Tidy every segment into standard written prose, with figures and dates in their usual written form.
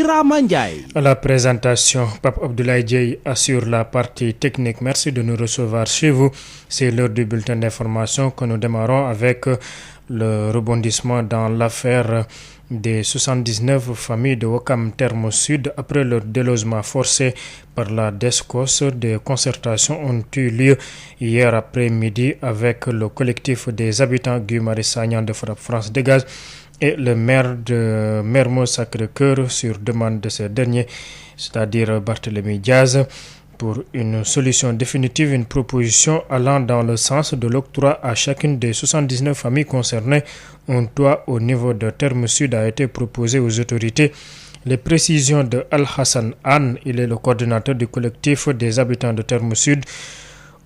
Birama Ndiaye. À la présentation, Pape Abdoulaye Dieye assure la partie technique. Merci de nous recevoir chez vous. C'est l'heure du bulletin d'information que nous démarrons avec le rebondissement dans l'affaire des 79 familles de Ouakam Terme Sud après leur délogement forcé par la DSCOS. Des concertations ont eu lieu hier après-midi avec le collectif des habitants Guy Marius Sagna de Frapp France Dégage et le maire de Mermoz Sacré-Cœur sur demande de ces derniers, c'est-à-dire Barthélémy Diaz, pour une solution définitive, une proposition allant dans le sens de l'octroi à chacune des 79 familles concernées. Un toit au niveau de Terme Sud a été proposé aux autorités. Les précisions de Al-Hassan Anne, il est le coordinateur du collectif des habitants de Terme Sud,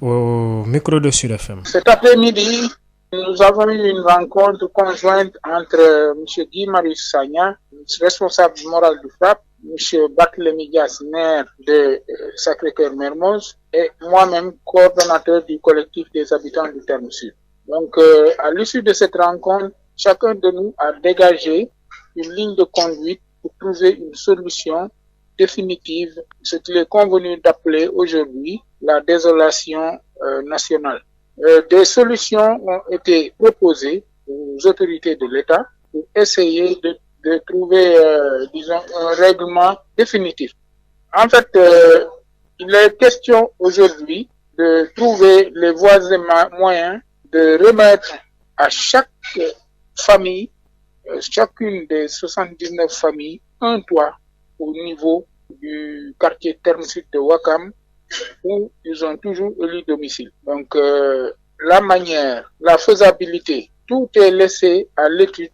au micro de Sud FM. Cet après-midi, nous avons eu une rencontre conjointe entre M. Guy Marius Sagna, responsable moral du FRAPP, M. Barthélémy Diaz, maire de Sacré-Cœur Mermoz, et moi-même, coordonnateur du collectif des habitants du Terme Sud. Donc, à l'issue de cette rencontre, chacun de nous a dégagé une ligne de conduite pour trouver une solution définitive, ce qu'il est convenu d'appeler aujourd'hui la désolation nationale. Des solutions ont été proposées aux autorités de l'État pour essayer de trouver, un règlement définitif. En fait, il est question aujourd'hui de trouver les voies et moyens de remettre à chaque famille, chacune des 79 familles, un toit au niveau du quartier Terme Sud de Ouakam, où ils ont toujours élu domicile. Donc, la manière, la faisabilité, tout est laissé à l'étude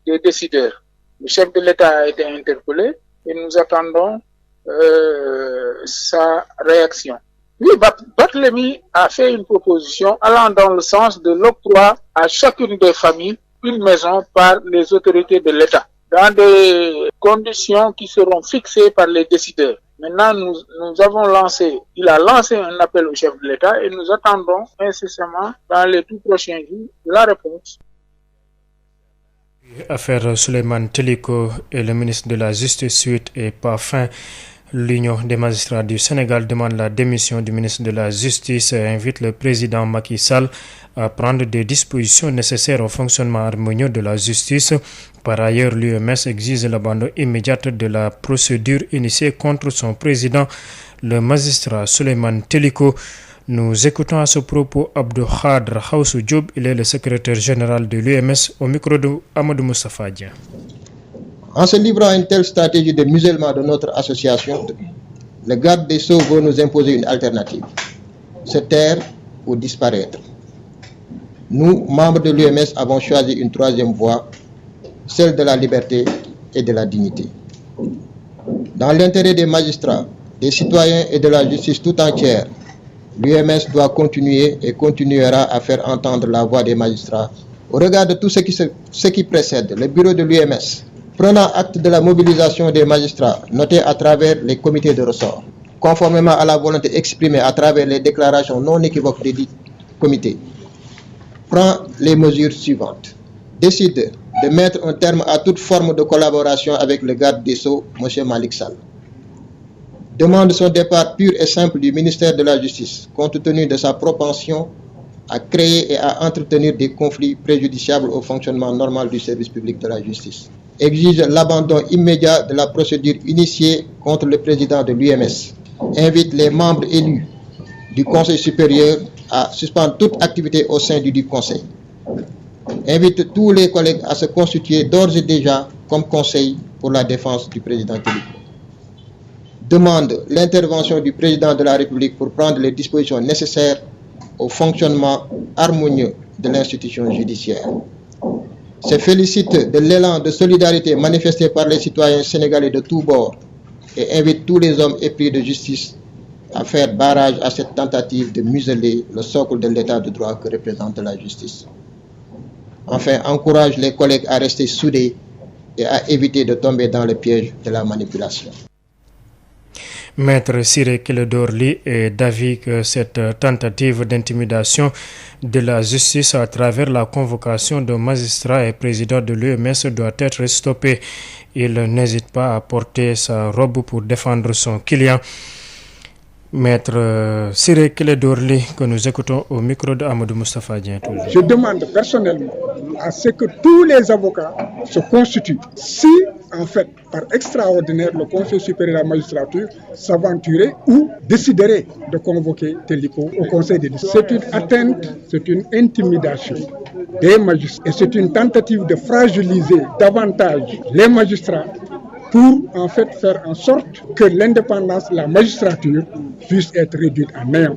des décideurs. Le chef de l'État a été interpellé et nous attendons sa réaction. Oui, Barthélémy a fait une proposition allant dans le sens de l'octroi à chacune des familles une maison par les autorités de l'État, dans des conditions qui seront fixées par les décideurs. Maintenant, il a lancé un appel au chef de l'État et nous attendons incessamment dans les tout prochains jours la réponse. Affaire Souleymane Teliko et le ministre de la Justice suite et pas fin. L'Union des magistrats du Sénégal demande la démission du ministre de la Justice et invite le président Macky Sall à prendre des dispositions nécessaires au fonctionnement harmonieux de la justice. Par ailleurs, l'UMS exige l'abandon immédiat de la procédure initiée contre son président, le magistrat Souleymane Teliko. Nous écoutons à ce propos Abdou Khadr Khawsou Diop, il est le secrétaire général de l'UMS au micro de Amadou Moustapha Dia. En se livrant à une telle stratégie de musellement de notre association, le garde des Sceaux veut nous imposer une alternative, se taire ou disparaître. Nous, membres de l'UMS, avons choisi une troisième voie, celle de la liberté et de la dignité. Dans l'intérêt des magistrats, des citoyens et de la justice tout entière, l'UMS doit continuer et continuera à faire entendre la voix des magistrats. Au regard de tout ce qui précède, le bureau de l'UMS, prenant acte de la mobilisation des magistrats, notée à travers les comités de ressort, conformément à la volonté exprimée à travers les déclarations non équivoques des dits comités, prend les mesures suivantes. Décide de mettre un terme à toute forme de collaboration avec le garde des Sceaux, M. Malick Sall. Demande son départ pur et simple du ministère de la Justice, compte tenu de sa propension à créer et à entretenir des conflits préjudiciables au fonctionnement normal du service public de la justice. Exige l'abandon immédiat de la procédure initiée contre le président de l'UMS. Invite les membres élus du Conseil supérieur à suspendre toute activité au sein du dit Conseil. Invite tous les collègues à se constituer d'ores et déjà comme conseil pour la défense du président Teliko. Demande l'intervention du président de la République pour prendre les dispositions nécessaires au fonctionnement harmonieux de l'institution judiciaire. Se félicite de l'élan de solidarité manifesté par les citoyens sénégalais de tous bords et invite tous les hommes épris de justice à faire barrage à cette tentative de museler le socle de l'état de droit que représente la justice. Enfin, encourage les collègues à rester soudés et à éviter de tomber dans le piège de la manipulation. Maître Ciré Clédor Ly est d'avis que cette tentative d'intimidation de la justice à travers la convocation de magistrats et président de l'UMS doit être stoppée. Il n'hésite pas à porter sa robe pour défendre son client. Maître Ciré Clédor Ly, que nous écoutons au micro de Amadou Moustapha Dieng. Je demande personnellement à ce que tous les avocats se constituent. Si, en fait, par extraordinaire, le Conseil supérieur de la magistrature s'aventurait ou déciderait de convoquer Téliko au Conseil des justice. C'est une atteinte, c'est une intimidation des magistrats. Et c'est une tentative de fragiliser davantage les magistrats pour en fait faire en sorte que l'indépendance de la magistrature puisse être réduite à néant.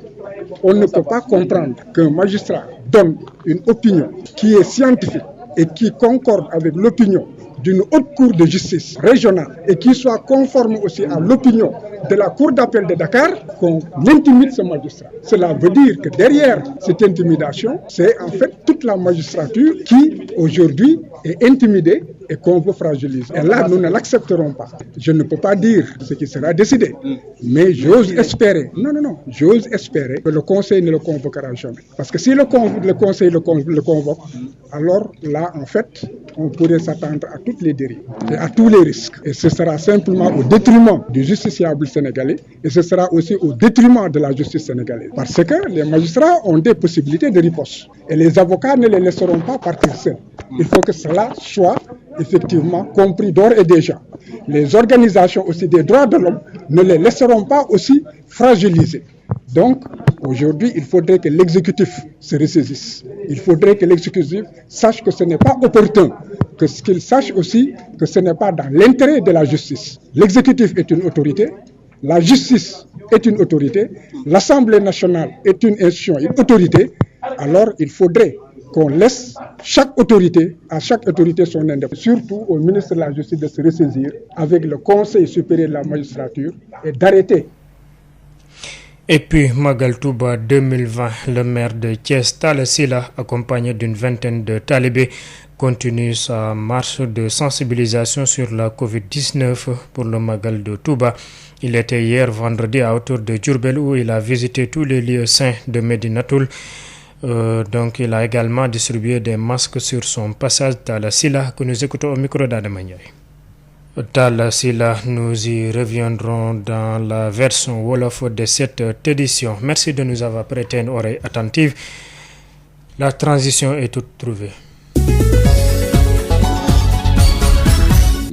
On ne peut pas comprendre qu'un magistrat donne une opinion qui est scientifique et qui concorde avec l'opinion d'une haute cour de justice régionale et qui soit conforme aussi à l'opinion de la cour d'appel de Dakar, qu'on intimide ce magistrat. Cela veut dire que derrière cette intimidation, c'est en fait toute la magistrature qui aujourd'hui est intimidée et qu'on veut fragiliser. Et là, nous ne l'accepterons pas. Je ne peux pas dire ce qui sera décidé, mais j'ose espérer, j'ose espérer que le Conseil ne le convoquera jamais. Parce que si le Conseil le convoque, alors là, en fait, on pourrait s'attendre à toutes les dérives et à tous les risques. Et ce sera simplement au détriment du justiciable sénégalais et ce sera aussi au détriment de la justice sénégalaise. Parce que les magistrats ont des possibilités de riposte et les avocats ne les laisseront pas partir seuls. Il faut que cela soit effectivement compris d'ores et déjà. Les organisations aussi des droits de l'homme ne les laisseront pas aussi fragiliser. Donc, aujourd'hui, il faudrait que l'exécutif se ressaisisse. Il faudrait que l'exécutif sache que ce n'est pas opportun, qu'il sache aussi que ce n'est pas dans l'intérêt de la justice. L'exécutif est une autorité, la justice est une autorité, l'Assemblée nationale est une institution, une autorité. Alors, il faudrait qu'on laisse à chaque autorité son indépendance, surtout au ministre de la Justice de se ressaisir avec le Conseil supérieur de la magistrature et d'arrêter. Et puis, Magal Touba 2020, le maire de Thiès, Talla Sylla, accompagné d'une vingtaine de talibés, continue sa marche de sensibilisation sur la Covid-19 pour le Magal de Touba. Il était hier vendredi à hauteur de Diourbel où il a visité tous les lieux saints de Médinatoul. Donc, il a également distribué des masques sur son passage. Talla Sylla, que nous écoutons au micro d'Adama Ndiaye. Talla Sylla, nous y reviendrons dans la version Wolof de cette édition. Merci de nous avoir prêté une oreille attentive. La transition est toute trouvée.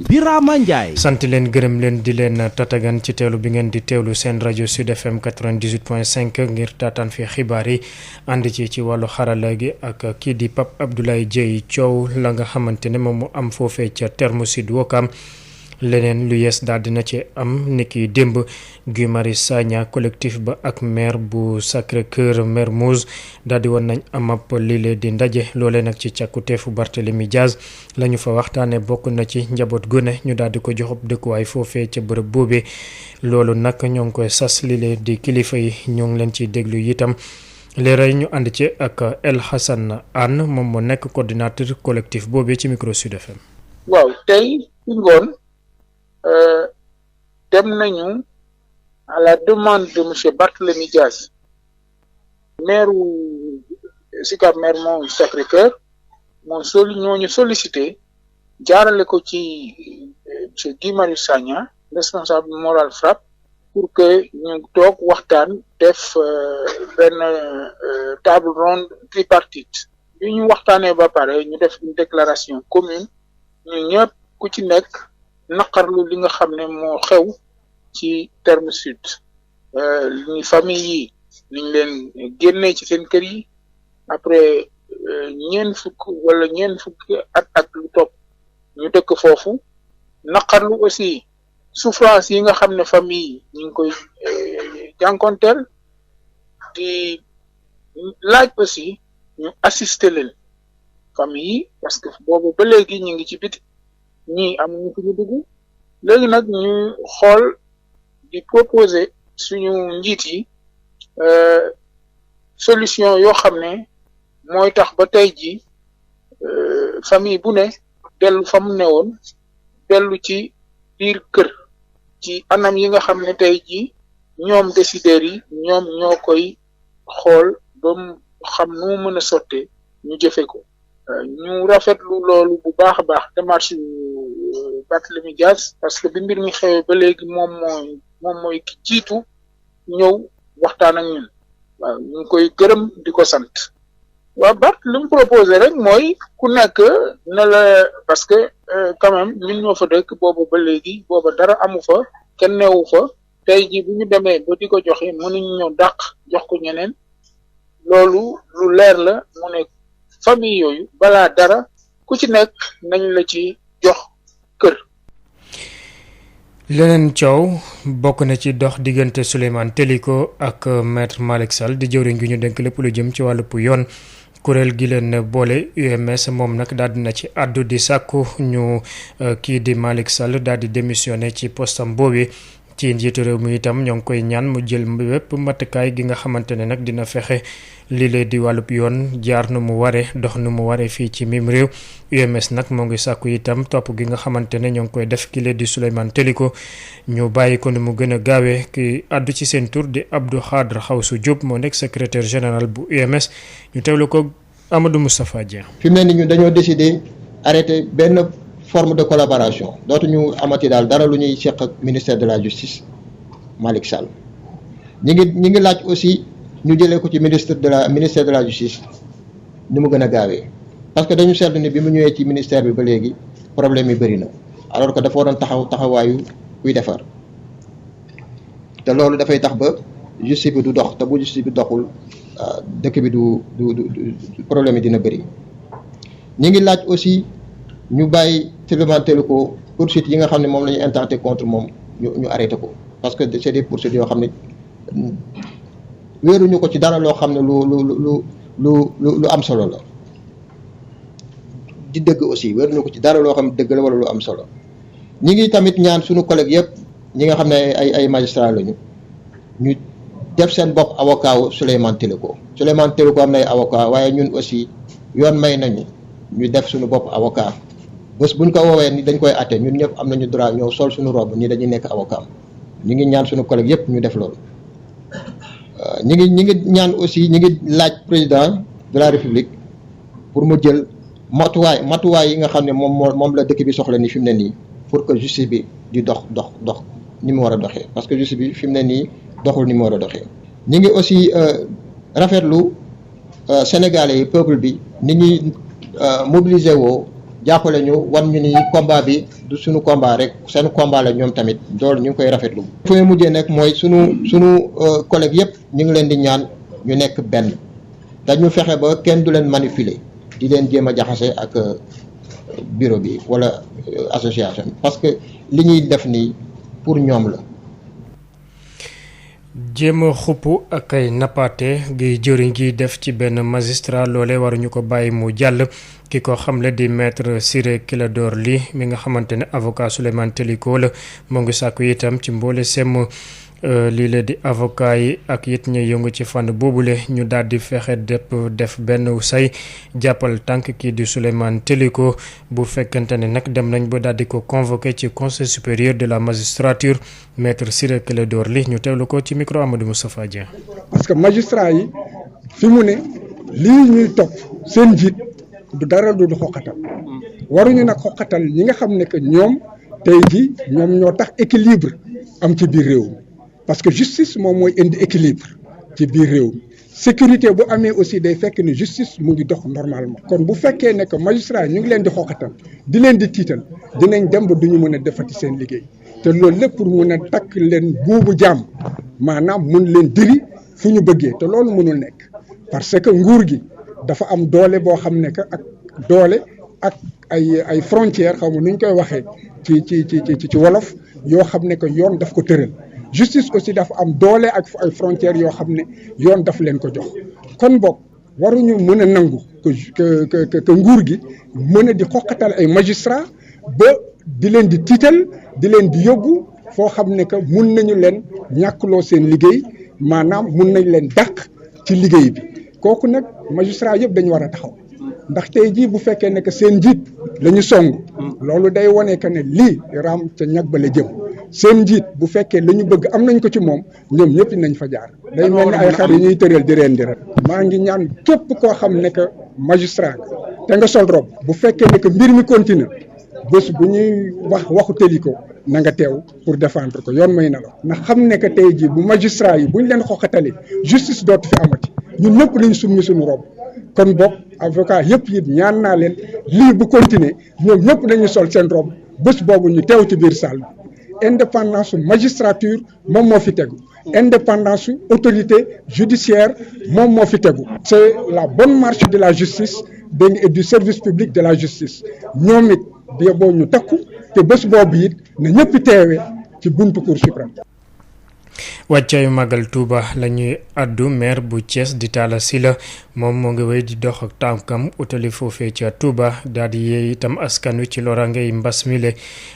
Birama Ndiaye. sant leen gërëm leen di leen tatagan ci teewlu bi ngeen di teewlu seen rajo Sud FM 98.5 ngir taataan fi xibaar yi ànd ci wàllu xarala gi ak kii di Pape Abdoulaye Dieye coow la nga xamante ne moom mu am foofee ca terme Sud Ouakam. leneen lu yees daal dina ci am niki démb Guy Marius Sagna collectif ba ak maire bu Sacré-Cœur Mermoz daal di woon nañ am ab lile di ndaje loolee nag ci càkkuteefu Barthélémy Diaz la ñu fa waxtaanee bokk na ci njaboot gone ñu daal di ko joxub dëkkuwaay foofee ca bërëb boobee loolu nag ñoo ngi koy sas lile di kilifa yi ñoo ngi leen ciy déglu itam leeral ñu ànd ci ak El Hassan Anne moom moo nekk coordinateur collectif boobee ci micro Sud FM. waaw tey ci ngoon dem nañu à la demande de monsieur Barthélémy Diaz maire Sicap Mermoz Sacré-Cœur ñooñu sollicité jaarale ko ci monsieur Guy Marius Sagna responsable moral FRAPP pour que ñu toog waxtaan def benn table ronde tripartite bi ñu waxtaanee ba pare ñu def une déclaration commune ñu ñëpp ku ci nekk naqarlu li nga xam ne moo xew ci terme sud ni famille yi niñ leen génnee ci seen kër yi après ñeent fukki at ak lu topp ñu dëkk foofu naqarlu aussi souffrance yi nga xam ne famille yi ñu ngi koy jànkonteel di laaj aussi ñu assister leen famille yi parce que boobu ba léegi ñu ngi ci biti ñii amuñu fi ñu dugg léegi nag ñu xool di proposer suñu njiit yi solution yoo xam ne mooy tax ba tey ji famille bu ne dellu fa mu ne woon dellu ci biir kër ci anam yi nga xam ne tey ji ñoom décideurs yi ñoom ñoo koy xool ba mu xam nu mu mën a sottee ñu jëfe ko ñu rafetlu loolu bu baax a baax démarche yu Barthélémy Dias parce que bi mbir mi xewee ba léegi moom mooy ki jiitu ñëw waxtaan ak ñun waaw ñu ngi koy gërëm di ko sant waaw Bart li mu proposé rek mooy ku nekk na la parce que quand même ñun ñoo fa dëkk boobu ba léegi booba dara amu fa kenn neewu fa tey jii bu ñu demee ba di ko joxe mënuñu ñëw dàq jox ko ñeneen loolu lu leer la mu ne famille yooyu balaa dara ku ci nekk nañ la ci jox kër. leneen coow bokk na ci dox diggante Souleymane Teliko ak maître Malick Sall di jëwriñ gi ñu dénk lépp lu jëm ci wàllu yoon kuréel gi leen boole UMS moom nag daal dina ci àddu di sàkku ñu kii di Malick Sall daal di démissionné ci postam boobu ci njiitu réew mi itam ñoo ngi koy ñaan mu jël wépp matukaay gi nga xamante ne nag dina fexe lii lee di wàllub yoon jaar nu mu waree dox nu mu waree fii ci mim réew UMS nag moo ngi sàkku itam topp gi nga xamante ne ñoo ngi koy def ki lee di Souleymane Teliko ñu bàyyi ko ni mu gën a gaawee ki àddu ci seen tur di Abdou Khadre Xawsu Diop moo nekk secrétaire général bu UMS ñu teewlu ko Amadou Moustapha Dieng. fi mu ne nii ñun dañoo décider arrêter benn forme de collaboration dootuñu amati daal dara lu ñuy seq ak ministère de la justice Malick Sall ñi ngi laaj aussi ñu jëlee ko ci ministère de la justice ni mu gën a gaawee parce que dañu seetlu ni bi mu ñëwee ci ministère bi ba léegi problème yi bëri na alors que dafa waroon taxawaayu kuy defar te loolu dafay tax ba justice bi du dox te bu justice bi doxul dëkk bi du problème yi dina bëri ñi ngi laaj aussi ñu bàyyi Souleymane Teliko poursuites yi nga xam ne moom la ñu intenté contre moom ñu arrêté ko parce que c'est des poursuites yoo xam ne wéeruñu ko ci dara loo xam ne lu am solo la di dëgg aussi wéeruñu ko ci dara loo xam ne dëgg la wala lu am solo ñi ngi tamit ñaan suñu collègue yëpp ñi nga xam ne ay magistrat lañu ñu def seen bopp avocat wu Souleymane Teliko am na ay avocat waaye ñun aussi yoon may nañu ñu def suñu bopp avocat bés buñ ko woowee ni dañ koy atte ñun ñëpp am nañu droit ñëw sol suñu robe nii dañuy nekk avocat ñu ngi ñaan suñu collègue yëpp ñu def loolu ñi ngi ñaan aussi ñi ngi laaj président de la république pour mu jël matuwaay yi nga xam ne moom la dëkk bi soxla ni fi mu ne nii pour que justice bi di dox ni mu war a doxee parce que justice bi fi mu ne nii doxul ni mu war a doxee ñi ngi aussi rafetlu Sénégalais yi peuple bi ni ñuy mobiliser woo jàppale ñu wan ñu ni combat bi du suñu combat rek seen combat la ñoom tamit loolu ñu ngi koy rafetlu. fu ñu mujjee nag mooy sunu collègue yëpp ñu ngi leen di ñaan ñu nekk benn dañu fexe ba kenn du leen manipuler di leen jéem a jaxase ak bureau bi wala association parce que li ñuy def nii pour ñoom la. jéem a xupp ak ay nappaate gi jëriñ gi def ci benn magistrat loole waruñu ko bàyyi mu jàll ki ko xamle di maître Ciré Clédor Ly mi nga xamante ne avocat Souleymane Teliko la moo ngi sàkku itam ci mboole sem lii la di avocat yi ak it ñu yëngu ci fànn boobule ñu daal di fexe def benn say jàppal tànk kii di Souleymane Teliko bu fekkente ne nag dem nañ ba daal di ko convoqué ci conseil supérieur de la magistrature maître Ciré Clédor Ly ñu teewlu ko ci micro Amadou Moustapha Dieng. parce que magistrat yi fi mu ne lii ñuy topp seen njiit du dara du xoqatal waruñu nag xoqatal ñi nga xam ne que ñoom tey jii ñoom ñoo tax équilibre am ci biir réew mi parce que justice moom mooy indi équilibre ci biir réew mi sécurité bu amee aussi day fekk ne justice mu ngi dox normalement kon bu fekkee ne que magistrat ñu ngi leen di xoqatal di leen di tiital dinañ dem ba duñu mën a defati seen liggéey te loolu lépp pour mun a takk leen buubu jàmm maanaam mun leen diri fu ñu bëggee te loolu mënul nekk parce que nguur gi dafa am doole boo xam ne que ak doole ak ay frontières xaw ma nu ñu koy waxee ci wolof yoo xam ne que yoon daf ko tëral justice aussi dafa am doole ak ay frontières yoo xam ne yoon daf leen ko jox kon boog waruñu mën a nangu que nguur gi mën a di xoqatal ay magistrats ba di leen di tiital di leen di yóbbu foo xam ne que mun nañu leen ñàkkloo seen liggéey maanaam mun nañ leen dàq ci liggéey bi kooku nag magistrat yëpp dañu war a taxaw ndax tey jii bu fekkee ne que seen njiit la ñu song loolu day wane que ne lii raam ca ñag ba la jëm seen njiit bu fekkee la ñu bëgg am nañ ko ci moom ñoom ñëpp nañ fa jaar day mel ni ay xar yi ñuy tëral di reen di rek maa ngi ñaan képp koo xam ne que magistrat te nga sol robe bu fekkee ne que mbir mi continue bés bu ñuy waxu Téliko na nga teew pour défendre ko yoon may na la na xam ne que tey jii bu magistrat yi buñ leen xoxatalee justice dootu fi amati ñun ñëpp nañ summi suñu robe kon boog avocat yëpp it ñaan naa leen lii bu continuer ñoom ñëpp nañu sol seen robe bés boobu ñu teew ci biir salle bi indépendance su magistrature moom moo fi tegu indépendance su autorité judiciaire moom moo fi tegu c'est la bonne marche de la justice et du service public de la justice ñoom it boo ñu takku te bés boobu it na ñëpp teewee ci buntu Cour suprême. wàccaayu màggal Touba la ñuy addu maire bu Thiès di Talla Sylla moom moo ngi wéy di dox ak tànkam utali foofee ca Touba daal di yee itam askan wi ci loraangey mbas mile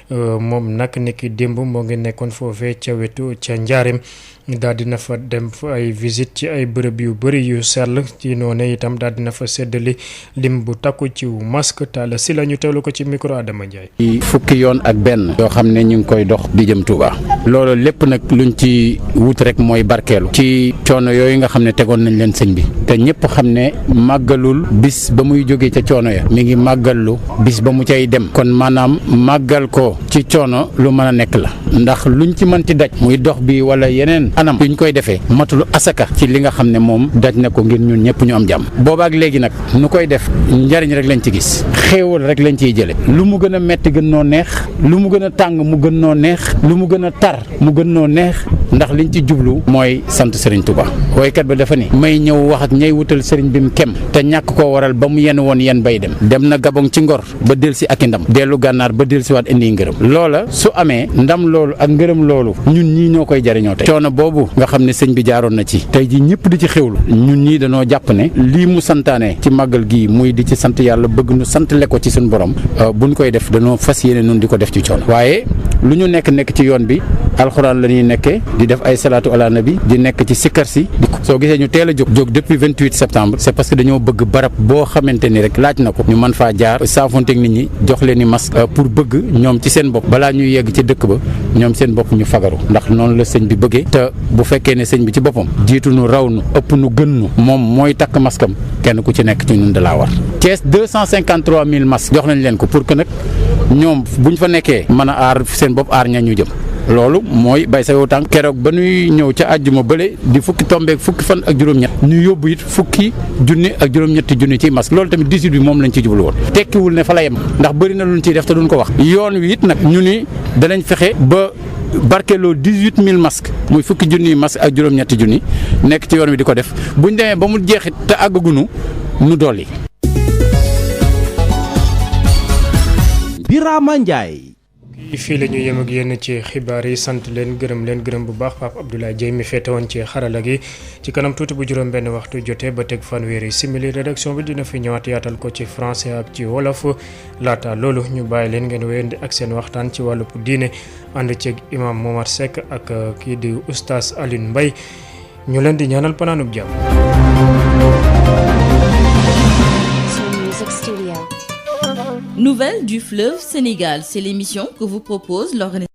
moom nag niki démb moo ngi nekkoon foofee ca wetu ca Njaareem daal dina fa dem fa ay visite ci ay bërëb yu bëri yu sell ci noonu itam daal dina fa séddali lim bu takku ci masque Talla Sylla ñu teewlu ko ci micro Adama Ndiaye. fukki yoon ak benn yoo xam ne ñu ngi koy dox di jëm Touba loolu lépp nag luñ ci wut rek mooy barkeelu ci coono yooyu nga xam ne tegoon nañ leen sëñ bi te ñëpp xam ne màggalul bis ba muy jógee ca coono ya mi ngi màggalu bis ba mu cay dem kon maanaam màggal ko ci coono lu mën a nekk la ndax luñ ci mënti daj muy dox bi wala yeneen anam yuñ koy defee matul asaka ci li nga xam ne moom daj na ko ngir ñun ñëpp ñu am jàmm boobaak léegi nag nu koy def njariñ rek lañ ci gis xéewal rek lañ ciy jële lu mu gën a metti gën noo neex lu mu gën a tàng mu gën noo neex lu mu gën a tar mu gën noo neex ndax liñ ci jublu mooy sant Serigne Touba woykat ba dafa ni may ñëw wax ak ñay wutal Serigne bi mu kem te ñàkk koo waral ba mu yenn woon yen bay dem na Gabon ci ngor ba del si ak i ndam dellu gànnaar ba del si waat indi ngërëm loola su amee ndam loolu ak ngërëm loolu ñun ñii ñoo koy jariñoo tey coono boobu nga xam ne sëñ bi jaaroon na ci tey ji ñëpp di ci xewlu ñun ñii dañoo jàpp ne lii mu santaane ci màggal gii muy di ci sant yàlla bëgg nu sant le ko ci suñu borom buñ koy def dañoo fas yéene nun di ko def ci coono waaye lu ñu nekk ci yoon bi alxuraan la ñuy nekkee di def ay salaatu ala nabi di nekk ci sikkar si soo gisee ñu teel a jóg depuis 28 septembre c'est parce que dañoo bëgg barab boo xamante ni rek laaj na ko ñu mën faa jaar saafonteeg nit ñi jox leen i masque pour bëgg ñoom ci seen bopp balaa ñuy yegg ci dëkk ba ñoom seen bopp ñu fagaru ndax noonu la sëñ bi bëggee te bu fekkee ne sëñ bi ci boppam jiitu nu raw nu ëpp nu gën nu moom mooy takk maskam kenn ku ci nekk ci ñun da laa war Thiès 253 000 masques jox nañ leen ko pour que nag ñoom buñ fa nekkee mën a aar seen bopp aar ña ñu jëm loolu mooy bay sa yow tànk keroog ba ñuy ñëw ca àjjuma bële di fukki tombeek fukki fan ak juróom-ñett ñu yóbbu it fukki junni ak juróom-ñetti junni ci masque loolu tamit 18 bi moom lañ ci jublu woon tekkiwul ne fa la yem ndax bëri na luñ ciy def te duñ ko wax yoon wi it nag ñu ni danañ fexe ba barkeeloo 18000 masques muy fukki junni masque ak juróom-ñetti junni nekk ci yoon wi di ko def buñ demee ba mu jeexit te àggagunu nu dolli. Birama Ndiaye. fii la ñu yem ak yéen ci xibaar yi sant leen gërëm bu baax Pape Abdoulaye Dieye mi féete woon ci xarala gi ci kanam tuuti bu juróom benn waxtu jotee ba teg fanweeri simili rédaction bi dina fi ñëwaat yaatal ko ci français ak ci wolof laata loolu ñu bàyyi leen ngeen wéyandi ak seen waxtaan ci wàllu diine ànd ceeg imam Momar Seck ak kii di oustaz Alioune Mbaye ñu leen di ñaanal panaanub jàmm. Nouvelles du fleuve Sénégal, c'est l'émission que vous propose l'organisation